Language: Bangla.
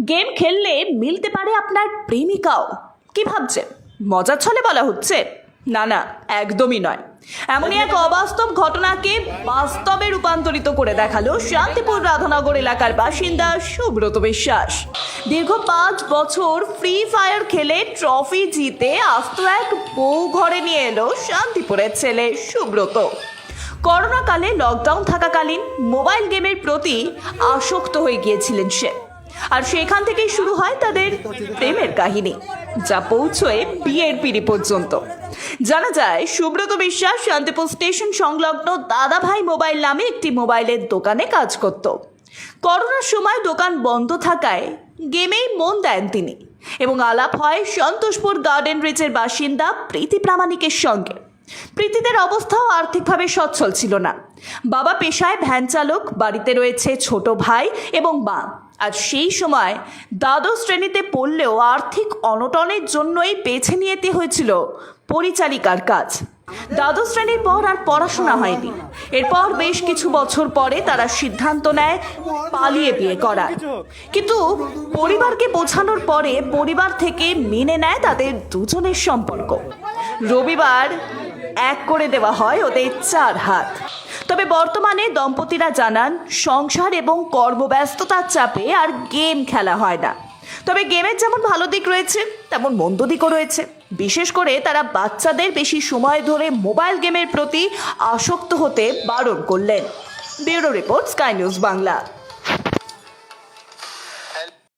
গেম খেললে মিলতে পারে আপনার প্রেমিকাও। কি ভাবছেন, মজার ছলে বলা হচ্ছে? না না, একদমই নয়। এমনই এক অবাস্তব ঘটনাকে বাস্তবে রূপান্তরিত করে দেখালো শান্তিপুর রাধানগর এলাকার বাসিন্দা সুব্রত বিশ্বাস। দীর্ঘ 5 বছর ফ্রি ফায়ার খেলে ট্রফি জিতে আস্ত এক বউ ঘরে নিয়ে এলো শান্তিপুরের ছেলে সুব্রত। করোনাকালে লকডাউন থাকাকালীন মোবাইল গেমের প্রতি আসক্ত হয়ে গিয়েছিলেন সে, আর সেখান থেকেই শুরু হয় তাদের প্রেমের কাহিনী, যা পৌঁছয় বিয়ের পিঁড়ি পর্যন্ত। জানা যায়, সুব্রত বিশ্বাস শান্তিপুর স্টেশন সংলগ্ন দাদাভাই মোবাইল নামে একটি মোবাইলের দোকানে কাজ করত। করোনার সময় দোকান বন্ধ থাকায় গেমেই মন দেন তিনি, এবং আলাপ হয় সন্তোষপুর গার্ডেন রিচের বাসিন্দা প্রীতি প্রামাণিকের সঙ্গে। প্রীতিদের অবস্থাও আর্থিকভাবে সচ্ছল ছিল না। বাবা পেশায় ভ্যান চালক, বাড়িতে রয়েছে ছোট ভাই এবং মা। আর সেই সময় দ্বাদশ শ্রেণীতে পড়লেও আর্থিক অনটনের জন্যই বেছে নিতে হয়েছিল পরিচালিকার কাজ। দ্বাদশ শ্রেণীর পর আর পড়াশোনা হয়নি। এরপর বেশ কিছু বছর পরে তারা সিদ্ধান্ত নেয় পালিয়ে বিয়ে করার, কিন্তু পরিবারকে বোঝানোর পরে পরিবার থেকে মেনে নেয় তাদের দুজনের সম্পর্ক। রবিবার এক করে দেওয়া হয় ওদের 4 হাত। তবে বর্তমানে দম্পতিরা জানান, সংসার এবং কর্মব্যস্ততার চাপে আর গেম খেলা হয় না। তবে গেমের যেমন ভালো দিক রয়েছে, তেমন মন্দ দিকও রয়েছে। বিশেষ করে তারা বাচ্চাদের বেশি সময় ধরে মোবাইল গেমের প্রতি আসক্ত হতে বারণ করলেন। Bureau report, sky news Bangla.